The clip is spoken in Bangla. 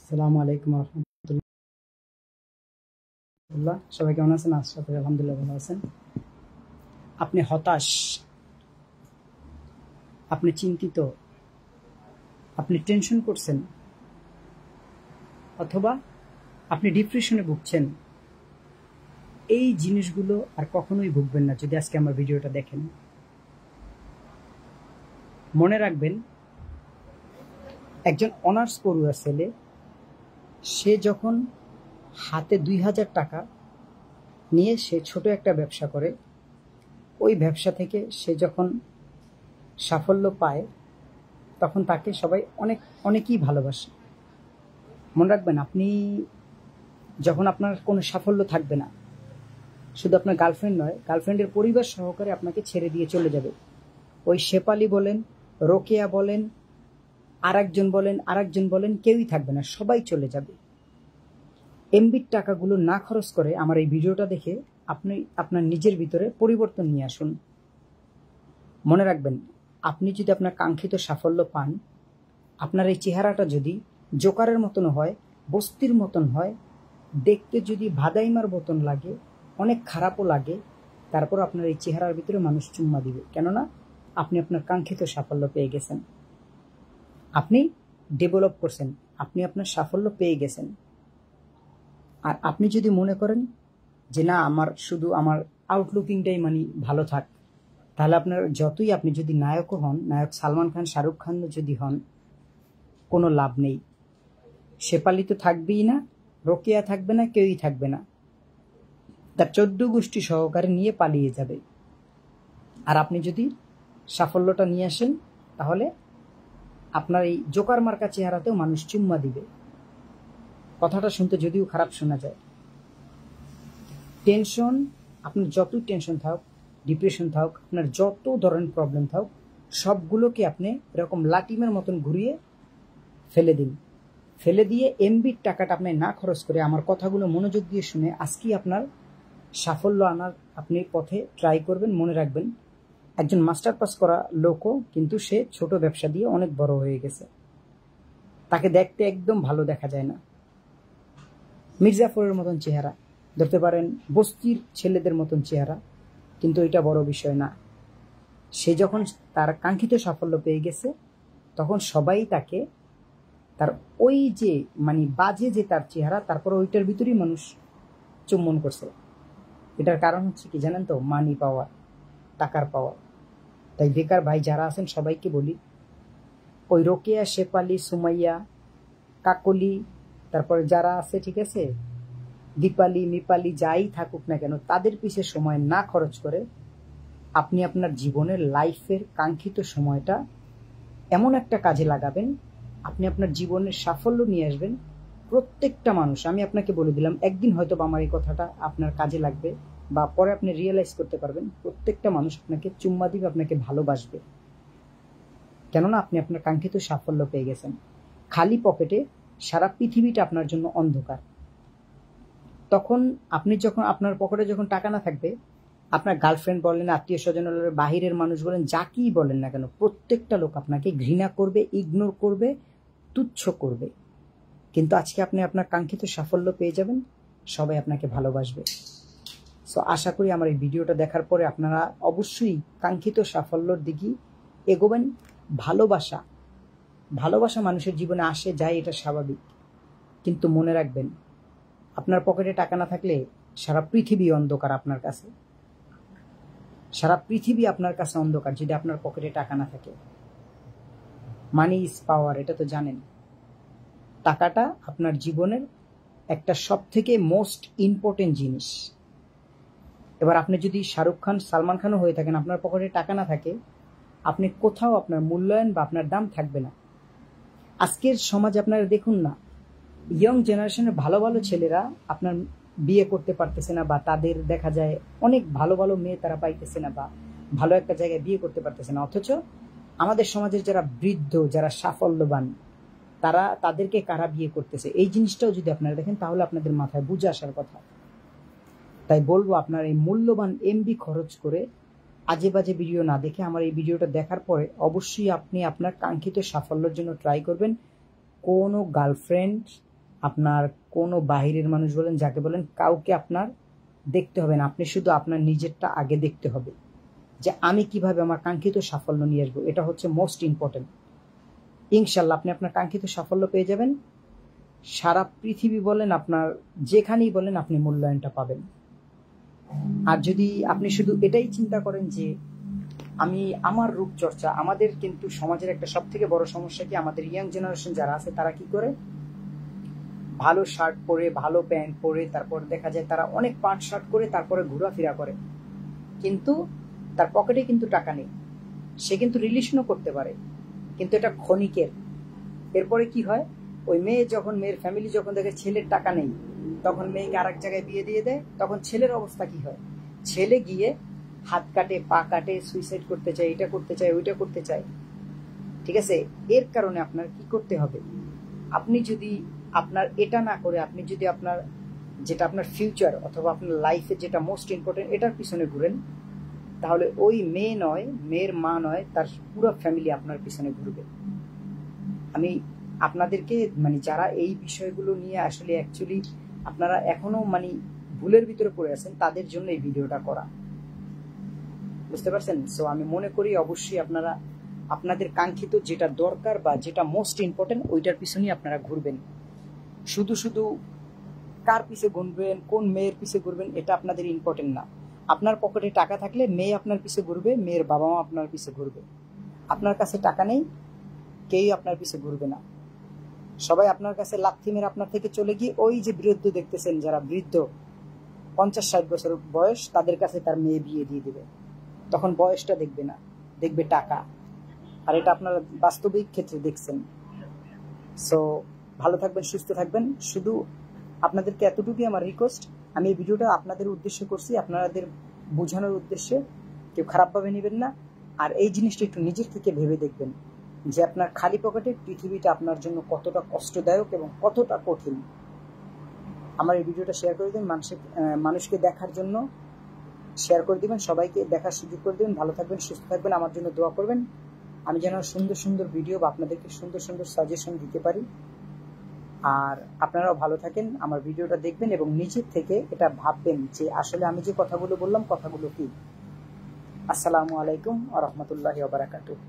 আসসালামু আলাইকুম রহমতুল্লাহ। সবাই কেমন আছেন? আশা করি আলহামদুলিল্লাহ ভালো আছেন। আপনি হতাশ, আপনি চিন্তিত, আপনি টেনশন করছেন, অথবা আপনি ডিপ্রেশনে ভুগছেন, এই জিনিসগুলো আর কখনোই ভুগবেন না যদি আজকে আমার ভিডিওটা দেখেন। মনে রাখবেন, একজন অনার্স পড়ুয়া ছেলে, সে যখন হাতে 2000 টাকা নিয়ে সে ছোট একটা ব্যবসা করে, ওই ব্যবসা থেকে সে যখন সাফল্য পায় তখন তাকে সবাই অনেকেই ভালোবাসে। মনে রাখবেন, আপনি যখন আপনার কোনো সাফল্য থাকবে না, শুধু আপনার গার্লফ্রেন্ড নয়, গার্লফ্রেন্ডের পরিবার সহকারে আপনাকে ছেড়ে দিয়ে চলে যাবে। ওই শেফালি বলেন, রোকেয়া বলেন, আরেকজন বলেন, কেউই থাকবে না, সবাই চলে যাবে। এমবির টাকাগুলো না খরচ করে আমার এই ভিডিওটা দেখে আপনি আপনার নিজের ভিতরে পরিবর্তন নিয়ে আসুন। মনে রাখবেন, আপনি যদি আপনার কাঙ্ক্ষিত সাফল্য পান, আপনার এই চেহারাটা যদি জোকারের মতন হয়, বস্তির মতন হয়, দেখতে যদি ভাদাইমার মতন লাগে, অনেক খারাপও লাগে, তারপর আপনার এই চেহারার ভিতরে মানুষ চুম্মা দিবে। কেননা আপনি আপনার কাঙ্ক্ষিত সাফল্য পেয়ে গেছেন, আপনি ডেভেলপ করছেন, আপনি আপনার সাফল্য পেয়ে গেছেন। আর আপনি যদি মনে করেন যে না, শুধু আমার আউটলুকিংটাই ভালো থাক, তাহলে আপনি যদি নায়কও হন, নায়ক সালমান খান, শাহরুখ খান যদি হন, কোনো লাভ নেই। শেফালি তো থাকবেই না, রোকেয়া থাকবে না, কেউই থাকবে না, তার 14 গোষ্ঠী সহকারে নিয়ে পালিয়ে যাবে। আর আপনি যদি সাফল্যটা নিয়ে আসেন, তাহলে আপনার এই জোকার মার্কা চেহারাতেও মানুষ চুম্মা দিবে। কথাটা শুনতে যদিও খারাপ শোনা যায়। টেনশন, আপনার যতই টেনশন থাক, ডিপ্রেশন থাক, আপনার যত ধরনের প্রবলেম থাক, সবগুলোকে আপনি এরকম লাটিমের মতন ঘুরিয়ে ফেলে দিন। ফেলে দিয়ে এমবির টাকাটা আপনি না খরচ করে আমার কথাগুলো মনোযোগ দিয়ে শুনে আজকেই আপনার সাফল্য আনার আপনি পথে ট্রাই করবেন। মনে রাখবেন, একজন মাস্টার পাস করা লোকও কিন্তু সে ছোট ব্যবসা দিয়ে অনেক বড় হয়ে গেছে। তাকে দেখতে একদম ভালো দেখা যায় না, মির্জাফরের মতন চেহারা, ধরতে পারেন বস্তির ছেলেদের মতন চেহারা, কিন্তু এটা বড় বিষয় না। সে যখন তার কাঙ্ক্ষিত সাফল্য পেয়ে গেছে, তখন সবাই তাকে তার ওই যে বাজে যে তার চেহারা, তারপর ওইটার ভিতরেই মানুষ চুম্বন করছে। এটার কারণ হচ্ছে কি জানেন তো? মানি পাওয়ার, টাকার পাওয়ার। তাই বেকার ভাই যারা আছেন সবাইকে বলি, ওই রোকেয়া, শেফালি, সুমাইয়া, কাকলি, তারপরে যারা আছে, ঠিক আছে, দীপালি, মিপালি, যাই থাকুক না কেন, তাদের পিছে সময় না খরচ করে আপনি আপনার জীবনের লাইফের কাঙ্ক্ষিত সময়টা এমন একটা কাজে লাগাবেন, আপনি আপনার জীবনের সাফল্য নিয়ে আসবেন। প্রত্যেকটা মানুষ, আমি আপনাকে বলে দিলাম, একদিন হয়তো আমার এই কথাটা আপনার কাজে লাগবে, বা পরে আপনি রিয়েলাইজ করতে পারবেন, প্রত্যেকটা মানুষ আপনাকে চুম্মা দিবে, আপনাকে ভালোবাসবে। কেননা আপনি আপনার কাঙ্ক্ষিত সাফল্য পেয়ে গেছেন। খালি পকেটে সারা পৃথিবীটা আপনার জন্য অন্ধকার। তখন আপনি যখন আপনার পকেটে যখন টাকা না থাকবে, আপনার গার্লফ্রেন্ড বলেন, আত্মীয় স্বজন বলেন, বাহিরের মানুষ বলেন, যাকেই বলেন না কেন, প্রত্যেকটা লোক আপনাকে ঘৃণা করবে, ইগনোর করবে, তুচ্ছ করবে। কিন্তু আজকে আপনি আপনার কাঙ্ক্ষিত সাফল্য পেয়ে যাবেন, সবাই আপনাকে ভালোবাসবে। সো আশা করি আমার এই ভিডিওটা দেখার পরে আপনারা অবশ্যই কাঙ্ক্ষিত সাফল্যর দিকে এগোবেন। ভালোবাসা মানুষের জীবনে আসে যায়, এটা স্বাভাবিক। কিন্তু মনে রাখবেন, আপনার পকেটে টাকা না থাকলে সারা পৃথিবী অন্ধকার আপনার কাছে। সারা পৃথিবী আপনার কাছে অন্ধকার যদি আপনার পকেটে টাকা না থাকে। মানি ইজ পাওয়ার, এটা তো জানেন। টাকাটা আপনার জীবনের একটা সব থেকে মোস্ট ইম্পর্টেন্ট জিনিস। এবার আপনি যদি শাহরুখ খান, সালমান খানও হয়ে থাকেন, আপনার পকেটে টাকা না থাকে, আপনি কোথাও আপনার মূল্যায়ন বা আপনার দাম থাকবে না। আজকের সমাজে আপনারা দেখুন না, ইয়ং জেনারেশনের ভালো ভালো ছেলেরা আপনার বিয়ে করতে পারতেছে না, বা তাদের দেখা যায় অনেক ভালো ভালো মেয়ে তারা পাইতেছে না, বা ভালো একটা জায়গায় বিয়ে করতে পারতেছে না। অথচ আমাদের সমাজের যারা বৃদ্ধ, যারা সাফল্যবান, তাদেরকে কারা বিয়ে করতেছে, এই জিনিসটাও যদি আপনারা দেখেন, তাহলে আপনাদের মাথায় বুঝে আসার কথা। তাই বলবো, আপনার এই মূল্যবান এমবি খরচ করে আজে বাজে ভিডিও না দেখে আমার এই ভিডিওটা দেখার পরে অবশ্যই আপনি আপনার কাঙ্ক্ষিত সাফল্যের জন্য ট্রাই করবেন। কোনো গার্লফ্রেন্ড, আপনার কোনো বাহিরের মানুষ বলেন, যাকে বলেন, কাউকে আপনার দেখতে হবে না। আপনি শুধু আপনার নিজেরটা আগে দেখতে হবে, যে আমি কিভাবে আমার কাঙ্ক্ষিত সাফল্য নিয়ে আসবো। এটা হচ্ছে মোস্ট ইম্পর্টেন্ট। ইনশাল্লাহ আপনি আপনার কাঙ্ক্ষিত সাফল্য পেয়ে যাবেন। সারা পৃথিবী বলেন, আপনার যেখানেই বলেন, আপনি মূল্যায়নটা পাবেন। আর যদি আপনি শুধু এটাই চিন্তা করেন যে আমি আমার রূপচর্চা, আমাদের কিন্তু সমাজের একটা সব থেকে বড় সমস্যা কি, আমাদের ইয়াং জেনারেশন যারা আছে তারা কি করে, ভালো শার্ট পরে, ভালো প্যান্ট পরে, তারপর দেখা যায় তারা অনেক পাট শার্ট করে তারপরে ঘোরাফেরা করে, কিন্তু তার পকেটে কিন্তু টাকা নেই। সে কিন্তু রিলেশনও করতে পারে, কিন্তু এটা ক্ষণিকের। এরপরে কি হয়, ওই মেয়ে যখন, মেয়ের ফ্যামিলি যখন দেখে ছেলের টাকা নেই, তখন মেয়েকে আরেক জায়গায় বিয়ে দিয়ে দেয়। তখন ছেলের অবস্থা কি হয়, ছেলে গিয়ে হাত কাটে, পা কাটে, সুইসাইড করতে চায়, এটা করতে চায়, ওইটা করতে চায়। ঠিক আছে, এর কারণে আপনার কি করতে হবে, আপনি যদি আপনার এটা না করে, আপনি যদি আপনার যেটা আপনার ফিউচার অথবা আপনার লাইফে যেটা মোস্ট ইম্পর্টেন্ট এটার পিছনে ঘুরেন, তাহলে ওই মেয়ে নয়, মেয়ের মা নয়, তার পুরো ফ্যামিলি আপনার পিছনে ঘুরবে। আমি আপনাদেরকে মানে যারা এই বিষয়গুলো নিয়ে আসলে অ্যাকচুয়ালি আপনারা এখনো মানে ভুলের ভিতরে পড়ে আছেন, তাদের জন্য এই ভিডিওটা করা, বুঝতে পারছেন? সো আমি মনে করি অবশ্যই আপনারা আপনাদের কাঙ্ক্ষিত যেটা দরকার বা যেটা মোস্ট ইম্পর্টেন্ট ওইটার পিছনেই আপনারা ঘুরবেন। শুধু শুধু কার পিছে ঘুরবেন, কোন মেয়ের পিছে ঘুরবেন, এটা আপনাদের ইম্পর্টেন্ট না। আপনার পকেটে টাকা থাকলে মেয়ে আপনার পিছে ঘুরবে, মেয়ের বাবা মা আপনার পিছে ঘুরবে। আপনার কাছে টাকা নেই, কেউই আপনার পিছে ঘুরবে না। সবাই আপনার কাছে লাথি মেরে আপনার থেকে চলে গিয়ে ওই যে বৃদ্ধ দেখতেছেন, যারা বৃদ্ধ 50-60 বছর বয়স, তাদের কাছে তার মেয়ে বিয়ে দিয়ে দিবে। তখন বয়সটা দেখবে না, দেখবে টাকা। আর এটা আপনারা বাস্তবিক ক্ষেত্রে দেখছেন। সো ভালো থাকবেন, সুস্থ থাকবেন। শুধু আপনাদেরকে এতটুকুই আমার রিকোয়েস্ট, আমি এই ভিডিওটা আপনাদের উদ্দেশ্যে করছি, আপনাদের বোঝানোর উদ্দেশ্যে, কেউ খারাপভাবে নেবেন না। আর এই জিনিসটা একটু নিজের থেকে ভেবে দেখবেন যে আপনার খালি পকেটে পৃথিবীটা আপনার জন্য কতটা কষ্টদায়ক এবং কতটা কঠিন। আমার এই ভিডিওটা শেয়ার করে দিন, মানুষকে দেখার জন্য শেয়ার করে দিবেন, সবাইকে দেখার সুযোগ করে দিবেন। ভালো থাকবেন, সুস্থ থাকবেন, আমার জন্য দোয়া করবেন, আমি যেন সুন্দর সুন্দর ভিডিও বা আপনাদেরকে সুন্দর সুন্দর সাজেশন দিতে পারি। আর আপনারাও ভালো থাকেন, আমার ভিডিওটা দেখবেন এবং নিজের থেকে এটা ভাববেন যে আসলে আমি যে কথাগুলো বললাম কথাগুলো কি। আসসালামু আলাইকুম ওয়া রাহমাতুল্লাহি ওয়া বারাকাতুহু।